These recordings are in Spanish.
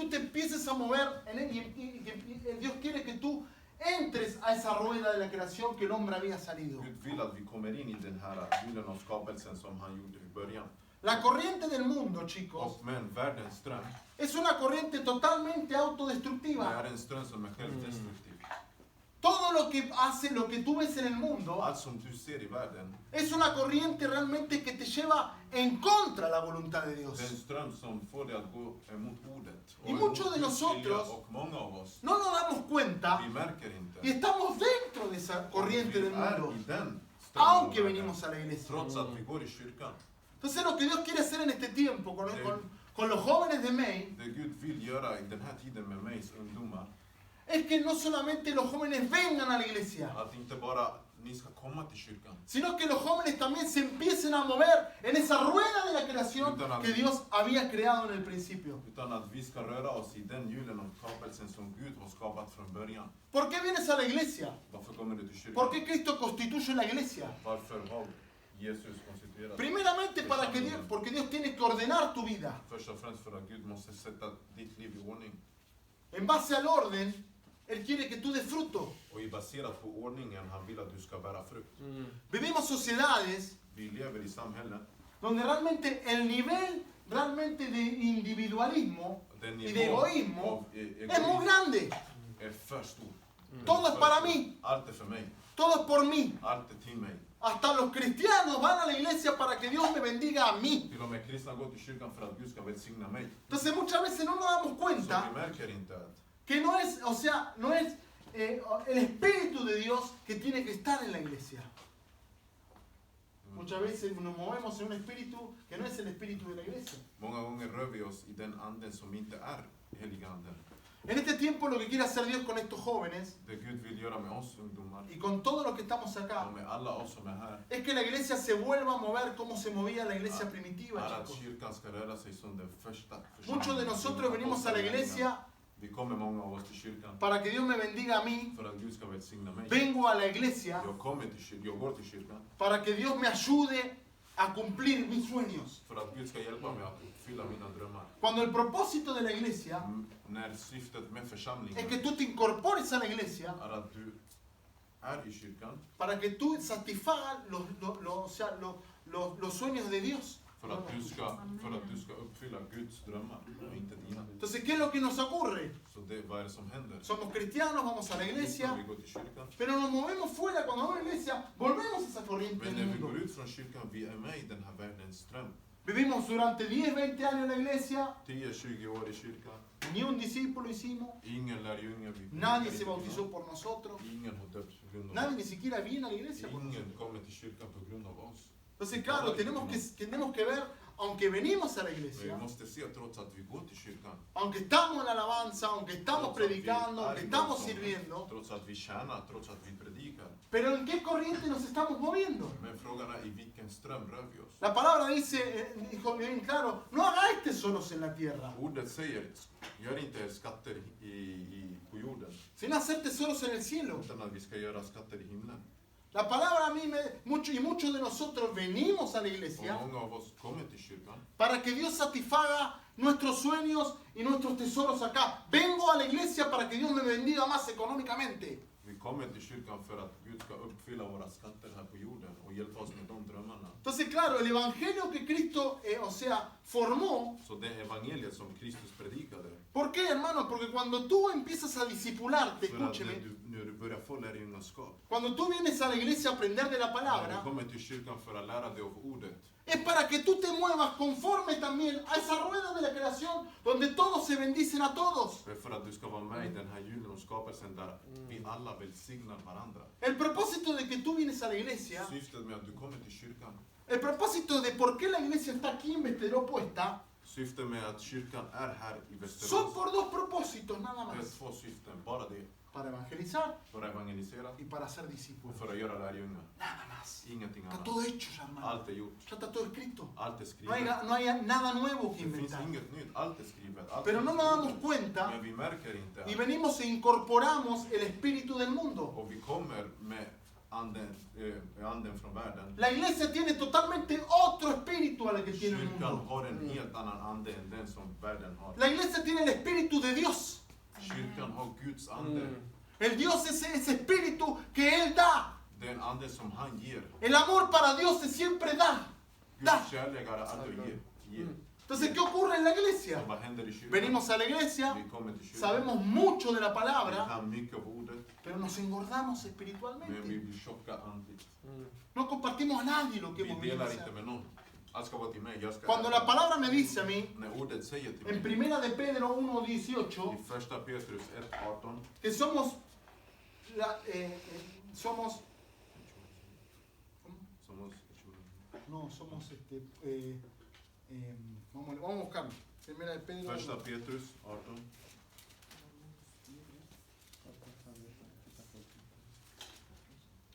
tú te empieces a mover y Dios quiere que tú entres a esa rueda de la creación que el hombre había salido. Gud vill att vi kommer in i den här hjulen av skapelsen som han gjorde i början. La corriente del mundo, chicos, Men världens ström, es una corriente totalmente det autodestructiva. är en ström som är självdestruktiv. Todo lo que hace, lo que tú ves en el mundo, Allt som du ser i världen, es una corriente realmente que te lleva en contra de la voluntad de Dios. det är en ström som får dig att gå emot ordet. Y muchos de nosotros Och många av oss, no nos damos cuenta vi märker inte. y estamos dentro de esa corriente del Vi är mundo, i den aunque strömmen, venimos a la iglesia. trots att vi går i kyrkan. Entonces lo que Dios quiere hacer en este tiempo con los jóvenes de May Det Gud vill göra i den här tiden med Mays ungdomar, es que no solamente los jóvenes vengan a la iglesia, att inte bara ni ska komma till kyrkan, sino que los jóvenes también se empiecen a mover en esa rueda de la creación que Dios había creado en el principio. utan att vi ska röra oss i den hjulen av skapelsen som Gud har skapat från början. ¿Por qué vienes a la iglesia? Varför kommer du till kyrkan? ¿Por qué Cristo constituye la iglesia? Varför har Jesus konstituerat? Primeramente porque Dios tiene que ordenar tu vida. Först och främst för att Gud måste sätta ditt liv i ordning. En base al orden, Él quiere que tú des fruto. Och i baserat på ordningen, han vill att du ska bära frukt. Vivimos sociedades Vi lever i samhällen donde realmente el nivel realmente de individualismo där y de egoísmo av es muy grande. är för stor. Todo es para mí, Allt är för mig. todo es por mí. Allt är till mig. Hasta los cristianos van a la iglesia para que Dios me bendiga a mí. Till och med kristna går till kyrkan för att Gud ska välsigna mig. Entonces muchas veces no nos damos Så cuenta vi märker inte att que no es, o sea, no es el Espíritu de Dios que tiene que estar en la iglesia. Muchas veces nos movemos en un espíritu que no es el espíritu de la iglesia. många gånger rör vi oss i den anden som inte är heliga anden. En este tiempo lo que quiere hacer Dios con estos jóvenes Det Gud vill göra med oss ungdomar y con todos los que estamos acá och med alla oss som är här es que la iglesia se vuelva a mover como se movía la iglesia primitiva, är att chicos. kyrkan ska röra sig som den första Muchos de nosotros venimos a la iglesia Vi kommer många av oss till kyrkan para que Dios me bendiga a mí. för att Gud ska välsigna mig. Vengo a la iglesia Jag går till kyrkan para que Dios me ayude a cumplir mis sueños. för att Gud ska hjälpa mig att uppfylla mina drömmar. Cuando el propósito de la iglesia När syftet med es församlingen que tú te incorpores a la iglesia är att du är i kyrkan para que tú satisfagas los sueños de Dios. för att du ska uppfylla Guds drömmar och inte dina. Entonces, ¿qué es lo que nos ocurre? Så vad är det som händer? Somos cristianos, vamos a la iglesia, Vi går till kyrkan. pero nos movemos fuera. Cuando vamos a la iglesia, volvemos a esa corriente Men del när vi mundo. går ut från kyrkan, vi är med i den här världens ström. Vivimos durante 10, 20 años en la iglesia, 10-20 år i kyrkan. ni un discípulo hicimos, Ingen lärjunge. nadie se bautizó por nosotros, Ingen har döpts på grund av nadie oss. ni siquiera viene a la iglesia por nosotros. Ingen kommer till kyrkan på grund av oss. Entonces, claro, tenemos que ver, aunque venimos a la Men vi iglesia, måste se trots att vi går till kyrkan. aunque estamos en la alabanza, aunque estamos Trots att vi predicando, är aunque i estamos lovsången, sirviendo, trots att vi tjänar, trots att vi predikar. pero ¿en qué corriente nos estamos moviendo? Men frågan är i vilken ström rör vi oss? La palabra dice, dijo bien claro, no hagáis tesoros en la tierra, Ordet säger, gör inte skatter på jorden, sino hacer tesoros en el cielo. utan att vi ska göra skatter i himlen. La palabra a mí, muchos de nosotros venimos a la iglesia Och många av oss kommer till kyrkan para que Dios satisfaga nuestros sueños y nuestros tesoros acá. Vengo a la iglesia para que Dios me bendiga más económicamente. Vi kommer till kyrkan för att Gud ska uppfylla våra skatter här på jorden och hjälpa oss med de drömmarna. Entonces, claro, el evangelio que Cristo, formó. Så det evangeliet som Kristus predikade, ¿Por qué, hermano? Porque cuando tú empiezas a discipularte, för att escúcheme, när du börjar få lärjungaskap, cuando tú vienes a la iglesia a aprender de la när palabra, du kommer till kyrkan för att lära dig av ordet, es para que tú te muevas conforme también a esa rueda de la creación donde todos se bendicen a todos. för att du ska vara med i den här hjulen och skapelsen där vi alla välsignar varandra. El propósito de que tú vienes a la iglesia, Syftet med att du kommer till kyrkan, el propósito de por qué la iglesia está aquí en Vesteró puesta, syftet med att kyrkan är här i son Västerås, por dos propósitos nada det är más. 2 syften, bara det. Para evangelizar För att evangelisera y para ser och discípulos. för att göra lärjungar. Nada más. Ingenting Está annat. todo hecho ya, hermano. Allt är gjort. Ya está todo escrito. Allt är No hay, skrivet. no hay nada nuevo que Det finns inventar. inget nytt. Allt är skrivet. Allt Pero är no nos damos skrivet. cuenta Men vi märker inte y att, venimos e incorporamos el espíritu del mundo. och vi kommer med anden från världen. La iglesia tiene totalmente otro espíritu a la que tiene el Kyrkan mundo. har en helt annan ande än den som världen har. La iglesia tiene el espíritu de Dios. Kyrkan har Guds ande. El Dios es ese espíritu que Él da. Den ande som han ger. El amor para Dios se siempre da. Guds kärlek är aldrig ge. Entonces, ¿qué ocurre en la iglesia? Så vad händer i kyrkan? Venimos a la iglesia, Vi kommer till kyrkan. sabemos mucho de la Vi palabra, kan mycket av ordet. pero nos engordamos Men vi espiritualmente. blir tjocka andligt. No compartimos a nadie lo que Vi hemos vivido. delar inte med någon. Allt ska vara till mig. Jag ska Cuando la palabra me dice a mí, När ordet säger till en mig. primera de Pedro I 1:18, första Petrus 1:18. que somos, somos, no, somos vamos a buscarlo. Primera de Pedro. Första Petrus 18.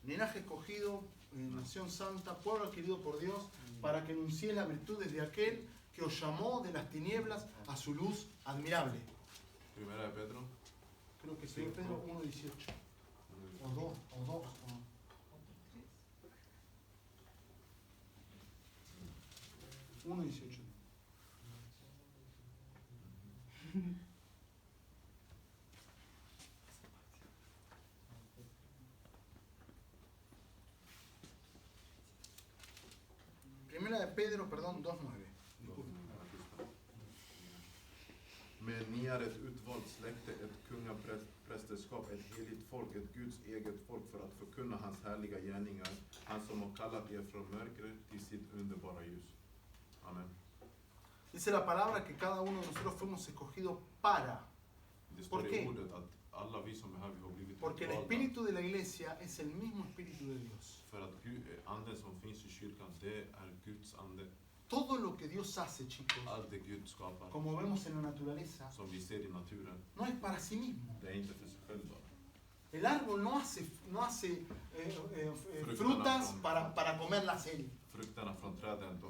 Linaje escogido, nación santa, pueblo adquirido por Dios, para que anunciéis las virtudes de aquel que os llamó de las tinieblas a su luz admirable. Primera de Pedro. Creo que es Pedro 1:18. O 2. 1:18. Primera de Pedro, perdón, 2:9. Men ni är ett utvalt släkte, ett kungaprästerskap, ett heligt folk, ett Guds eget folk för att förkunna hans härliga gärningar. Han som har kallat er från mörkret till sitt underbara ljus. Amen. Dice la palabra que cada uno de nosotros fuimos escogidos para. Det står ¿Por i qué? ordet att alla vi som är här, vi har blivit Porque el utvalda. espíritu de la iglesia es el mismo espíritu de Dios. För att anden som finns i kyrkan, det är Guds ande. Todo lo que Dios hace, chicos, Allt det Gud skapar, como vemos en la naturaleza, som vi ser i naturen, no es para sí mismo. det är inte för sig själv bara. El árbol no hace frutas para comerlas él. Frukterna från träden,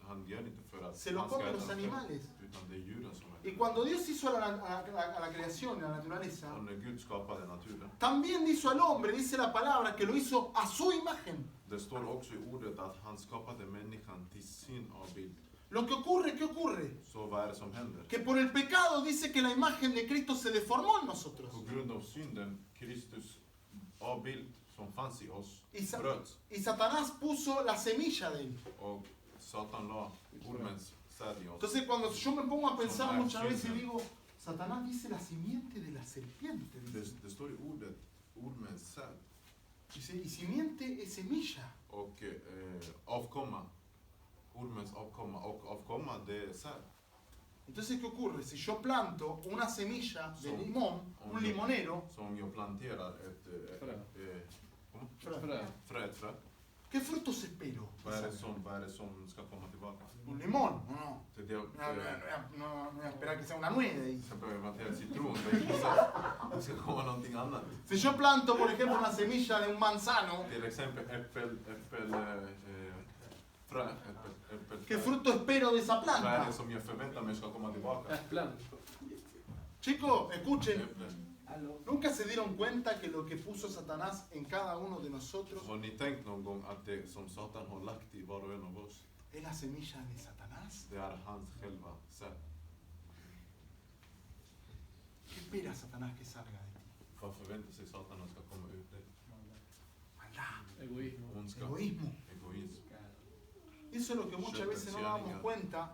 han gör inte för att Se lo han ska comen äta los dem animales. själv, utan det är djuren som Y äter. cuando Dios hizo a la creación, a la naturaleza, Och när Gud skapade naturen, también hizo al hombre, dice la palabra, que lo hizo a su imagen. det står också i ordet att han skapade människan till sin avbild. Lo que ocurre, ¿qué ocurre? Så vad är det som händer? Que por el pecado dice que la imagen de Cristo se deformó en nosotros. På grund av synden, Kristus avbild som fanns i oss, Y, bröts. y Satanás puso la semilla de él. Och Satan la ormens säd i oss. Entonces cuando yo me pongo a pensar muchas veces digo, Satanás dice la simiente de la serpiente. Dice. Det står i ordet ormens säd. Dice, y simiente es semilla. Och avkomma. Ormens avkomma. Och avkomma, det är säd. Entonces, ¿qué ocurre? Si yo planto una semilla de limón, un limonero, Så om jag planterar ett frö, ett frö. ¿qué frutos espero? Vad är det som ska komma tillbaka? Un limón, no. Så det, No voy a esperar que sea una nuez de ahí. ska börja plantera citron. Det ska komma någonting annat. Si yo planto, por ejemplo, una semilla de un manzano, Till exempel frö. ¿qué fruto espero de esa Vad är planta? det som jag förväntar mig ska komma tillbaka? Äpplen. Chicos, escuchen. Äpplen. ¿Nunca se dieron cuenta que lo que puso Satanás en cada uno de nosotros Har ni tänkt någon gång att det som Satan har lagt i var och en av oss, es la semilla de Satanás? det är hans själva sätt? ¿Qué espera Satanás que salga de ti? Vad förväntar sig Satan att ska komma ut dig? Maldad, Egoísmo. Ondska, egoísmo. egoism. Eso es lo que muchas veces no nos damos cuenta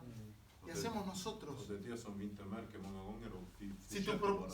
y hacemos Och nosotros. det är det som vi inte märker många gånger. Och vi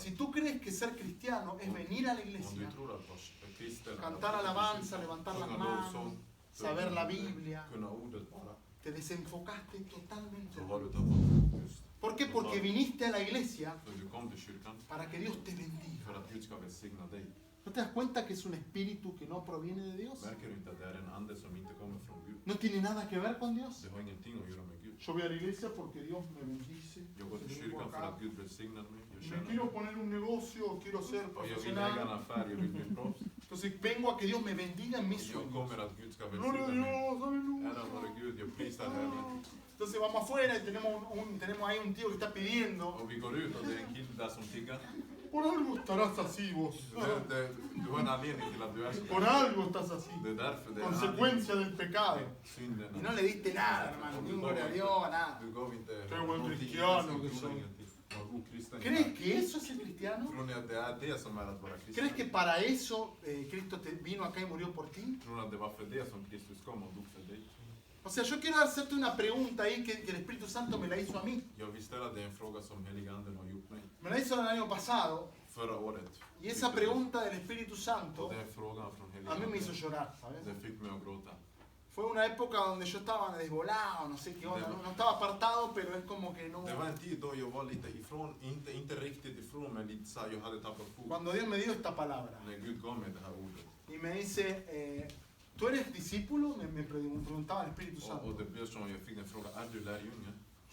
Si tú crees que ser cristiano es venir a la Om du iglesia, tror att vara kristen, cantar alabanza, levantar las sjunga manos, lovsång, saber la Biblia, kunna ordet bara, te desenfocaste totalmente. så har du tappat fokus. ¿Por qué? Porque viniste a la iglesia För du kom till kyrkan para que Dios te bendiga. för att Gud ska välsigna dig. ¿No te das cuenta que es un espíritu que no proviene de Dios? Märker du inte att det är en ande som inte kommer från Gud? No tiene nada que ver con Dios. Det har ingenting att göra med Gud. Yo voy a la iglesia porque Dios me bendice. Jag går till Vengo kyrkan för acá. att Gud välsignar mig. Jag Me känner quiero poner un negocio, quiero ser och jag vill äga en profesional. affär, jag vill bli proffs. Entonces vengo a que Dios me bendiga en mis Jag sueños. kommer att Gud ska Gloria a välsigna mig. Dios, aleluya. Ära vare Gud, jag prisar Herren. Entonces vamos afuera y tenemos ahí un tío que está pidiendo. Och vi går ut och det är en kille där som tiggar. Por algo estarás así vos. Du har en anledning till att du är så. Por algo estás así. Det är därför det är Consecuencia del pecado. synden. Y no le diste nada, hermano. Ni un gloria a Dios, nada. Du gav inte Qué buen någonting. cristiano que Du soy. var god kristen. ¿Crees que eso es el cristiano? Tror ni att det är det som är att vara ¿Crees kristen? que para eso Cristo vino acá y murió por ti? Tror ni att det var för det som Kristus kom och dog för dig? O sea, yo quiero hacerte una pregunta ahí que el Espíritu Santo me la hizo a mí. Jag vill ställa dig en fråga som heliga anden har gjort mig. Me la hizo el año pasado. Förra året. Y esa pregunta del Espíritu Och Santo den frågan från heliga a mí me hizo anden, llorar, ¿sabes? den fick mig att gråta. Fue una época donde yo estaba desvolado, no sé qué onda, no estaba apartado, pero es como que no... Det var en tid då jag var lite ifrån, inte riktigt ifrån, men lite så här, jag hade tappat fokus. Cuando Dios me dio esta palabra När Gud gav mig det här ordet. y me dice, ¿tú eres discípulo? Me preguntaba el Espíritu Och Santo. det blev så, jag fick den frågan, är du lärjunge?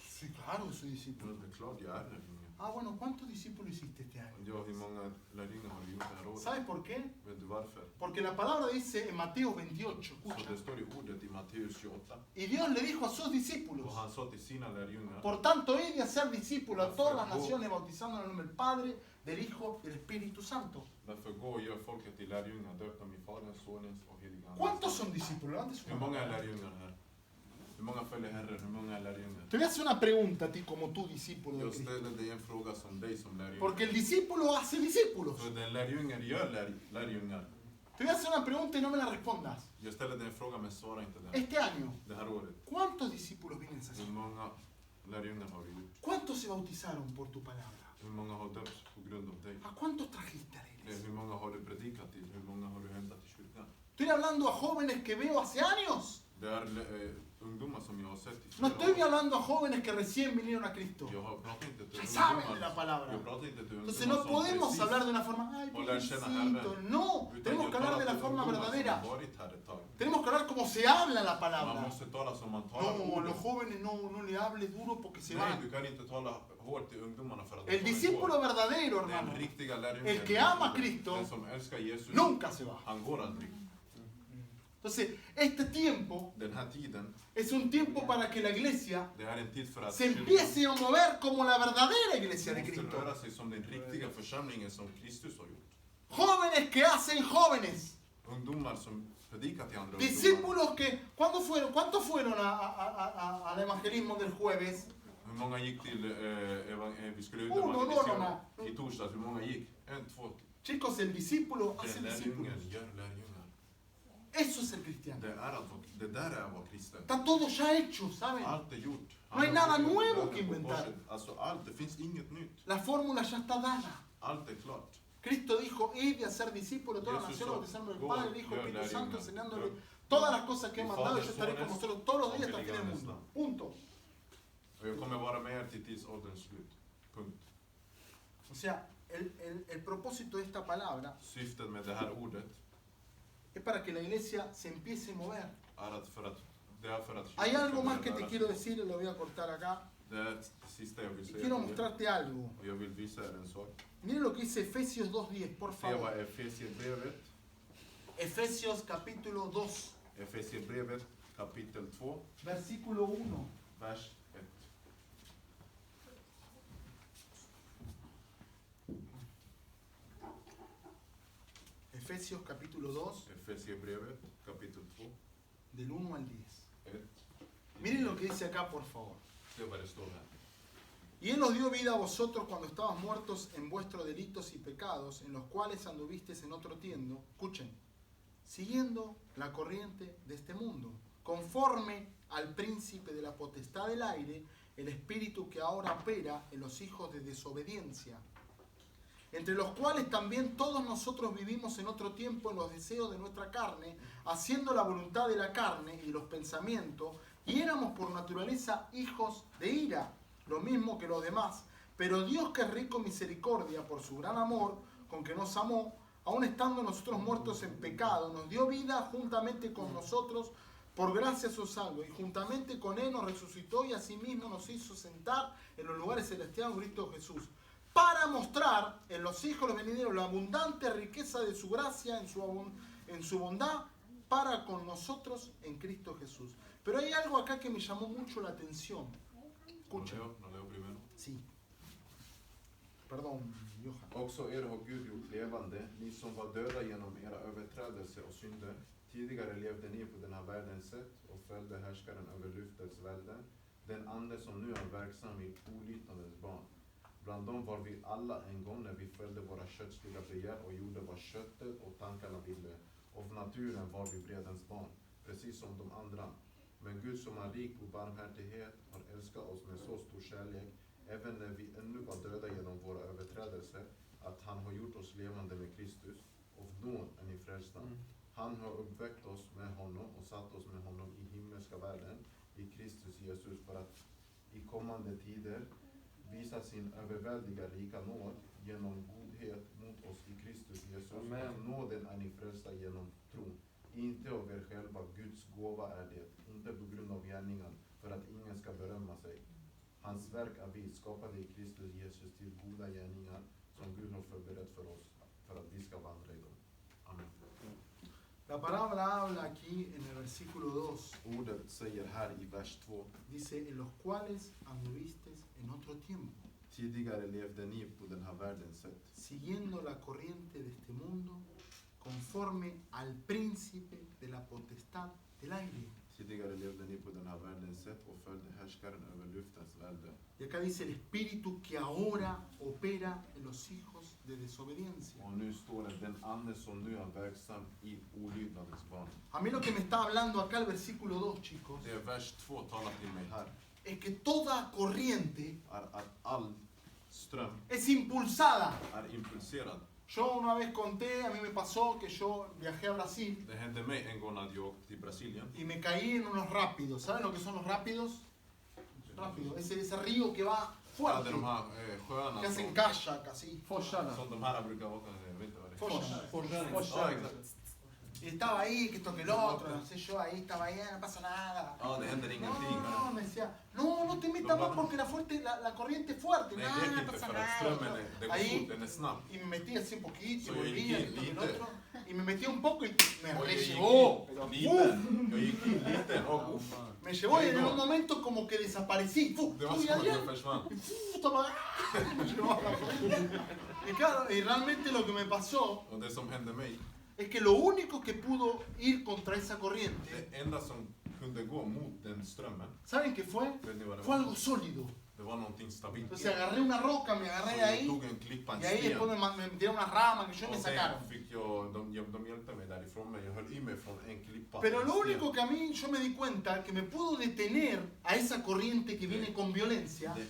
Sí, claro que soy discípulo. Det är klart jag är lärjunge. Ah, bueno, ¿cuántos discípulos hiciste este año? Ja, hur många lärjungar har du gjort det här året? ¿Sabes por qué? Vet du varför? Porque la palabra dice en Mateo 28, Så escucha, det står i ordet i Matteus 28. y Dios le dijo a sus discípulos, Och han sa till sina lärjungar, por tanto, id y hacer discípulos a todas las naciones, bautizando en el nombre del Padre, del Hijo y del Espíritu Santo. därför gå och gör folket till lärjungar, döp dem i Faderns, Sonens och heliga ¿Cuántos Andens. son discípulos? Levante su Hur mano. många är lärjungar här? Hur många följer Herren? Hur många är lärjungar? Te voy a hacer una pregunta a ti como tú, discípulo de Jag Cristo. ställer dig en fråga som dig som lärjunge. Porque el discípulo hace discípulos. För den lärjungen gör lärjungar. Te voy a hacer una pregunta y no me la respondas. Jag ställer dig en fråga men svara inte den. Este año, Det här året. ¿cuántos discípulos vienes a Hur hacer? många lärjungar har du gjort? ¿Cuántos se bautizaron por tu palabra? Hur många har döpts på grund av dig? ¿A cuántos trajiste a la iglesia? Hur många har du predikat till? Hur många har du hämtat till kyrkan? Estoy hablando a jóvenes que veo hace años. Det är ungdomar som jag har sett i No flera estoy år. hablando a jóvenes que recién vinieron a Cristo. Jag pratar inte till Ya saben de la ungdomar. palabra. Jag pratar inte till Entonces ungdomar no som podemos precis hablar de una forma, ay, och lär känna pobrecito. Herren. No, Utan tenemos jag que hablar talar de la till forma ungdomar som verdadera. har varit här ett tag. Tenemos que hablar como se habla la Man palabra. måste tala som man talar No, ordet. los jóvenes no le hables duro porque se Nej, van. du kan inte tala hårt till ungdomarna för att El de discípulo går. verdadero, Den hermano, riktiga lärjungen, el que ama a Cristo, den som älskar Jesus, nunca se va. han går aldrig. Entonces, este tiempo Den här tiden, es un tiempo para que la iglesia det är en tid för att se empiece a mover como la verdadera iglesia de måste Cristo. röra sig som den riktiga församlingen som Kristus har gjort. Jóvenes que hacen jóvenes. Ungdomar som predikar till andra ungdomar. Discípulos que, ¿cuántos fueron al evangelismo del jueves? Hur många gick till, vi skulle ut Uno, evangelisera no. i torsdags, hur många gick? En, två. Chicos, el discípulo hace Den discípulos. lärjungen gör lärjungar. Eso es el cristiano. Det där är att vara kristen. Está todo ya hecho, ¿saben? Allt är gjort. No hay nada nuevo que inventar. Alltså allt, det finns inget nytt. La fórmula ya está dada. Allt är klart. Cristo dijo, id y hacer discípulos de todas las Jesús naciones, bautizando en el go, Padre, el Hijo y el gör Espíritu Santo, lärjungar. enseñándole todas las cosas que he Y mandado, y yo Fader, estaré con Sones vosotros todos los días och hasta el fin del heliga mundo. Andes Punto. Och jag kommer vara med er till tidsålderns slut. Punkt. O sea, el propósito de esta palabra Syftet med det här ordet es para que la iglesia se empiece a mover. är att det är för att Hay algo más ska que te röra quiero sig. decir, y lo voy a cortar acá. Det är det sista jag vill Y säga quiero till er. mostrarte algo. Och jag vill visa er en sak. Miren lo que dice Efesios 2.10, por Se vad favor. Efesierbrevet, Efesios capítulo 2, Efesierbrevet kapitel 2, versículo 1. vers 1. Efesios capítulo 2, Efesierbrevet kapitel 2, del 1 al 10. 1. Miren lo que dice acá, por favor. Se vad det står här. Y Él os dio vida a vosotros cuando estabas muertos en vuestros delitos y pecados, en los cuales anduvisteis en otro tiempo, escuchen, siguiendo la corriente de este mundo, conforme al príncipe de la potestad del aire, el espíritu que ahora opera en los hijos de desobediencia, entre los cuales también todos nosotros vivimos en otro tiempo en los deseos de nuestra carne, haciendo la voluntad de la carne y los pensamientos, y éramos por naturaleza hijos de ira, lo mismo que los demás. Pero Dios, que es rico en misericordia por su gran amor con que nos amó, aun estando nosotros muertos en pecado, nos dio vida juntamente con nosotros, por gracia sos salvos, y juntamente con Él nos resucitó y asimismo nos hizo sentar en los lugares celestiales en Cristo Jesús. para mostrar en los hijos los venideros la abundante riqueza de su gracia en su bondad para con nosotros en Cristo Jesús. Pero hay algo acá que me llamó mucho la atención. Escuchen. No leo primero. Sí. Perdón, Johan. Också er har Gud gjort levande, ni som var döda genom era överträdelser och synder. Tidigare levde ni på den här världens sätt och följde härskaren över luftens välde, den ande som nu är verksam i olydnadens barn. Bland dem var vi alla en gång när vi följde våra kötsliga begär och gjorde vad köttet och tankarna ville. Av naturen var vi vredens barn, precis som de andra. Men Gud som är rik på barmhärtighet har älskat oss med så stor kärlek, även när vi ännu var döda genom våra överträdelser, att han har gjort oss levande med Kristus. Av nåd är ni frälsta. Han har uppväckt oss med honom och satt oss med honom i himmelska världen, i Kristus Jesus, för att i kommande tider visa sin överväldiga rika nåd genom godhet mot oss i Kristus Jesus. Av nåden är ni frälsta genom tron. Inte av er själva, Guds gåva är det, inte på grund av gärningar, för att ingen ska berömma sig. Hans verk är vi, skapade i Kristus Jesus till goda gärningar, som Gud har förberett för oss, för att vi ska vandra i dem. Amen. La palabra habla aquí en el versículo 2. Ordet säger här i vers 2. Dice, en los cuales anduvistes en otro tiempo, Tidigare levde ni på den här världens sätt, siguiendo la corriente de este mundo, conforme al príncipe de la potestad del aire. Tidigare levde ni på den här världens sätt och följde härskaren över luftens välde. Y acá dice el espíritu que ahora opera en los hijos de desobediencia. Och nu står det, den ande som nu är verksam i olydnadens barn. A mí lo que me está hablando acá el versículo 2, chicos, Det är vers 2 talar till mig här, es que toda corriente är att all ström es impulsada. är impulserad. Yo una vez conté, a mí me pasó que yo viajé a Brasil Det hände mig en gång att jag åkte till Brasilien. y me caí en unos rápidos. ¿Saben lo que son los rápidos? Rápido, ese río que va Ja, det fuerte, är de här sjöarna que hacen kayak así. Forsarna. som de här brukar åka, jag vet inte vad det är. Forsar. Ja, exakt. Y estaba ahí, que esto que el otro, no sé yo, ahí estaba ahí, no pasa nada. Ja, det händer ingenting No, här. me decía, no te metas más porque la corriente es fuerte, Nej, nada, lek no inte pasa för att strömmen nada. den går Ahí, fort, den är snabb. y me metí así un poquito, y Så jag volvía, gick esto que el lite. otro, y me metí un poco y me Och jag gick rellevó. in liten. Jag gick in liten och uff. Me llevó y en un momento como que desaparecí. Det var Fui som att allá, jag försvann. estaba, me llevó a la corriente. Y claro, y realmente lo que me pasó Och det som hände mig, es que lo único que pudo ir contra esa corriente, det enda som kunde gå mot den strömmen, ¿saben qué fue? vet ni vad det Fue var? algo sólido. Det var någonting stabilt. Entonces agarré una roca, me agarré de Så jag ahí, tog en klippa, en y ahí después sten. me metieron unas ramas que yo me Och sacaron. sen fick de hjälpte mig därifrån, men jag höll i mig från en klippa. Pero en lo sten. único que a mí yo me di cuenta que me pudo detener a esa corriente que viene con violencia Det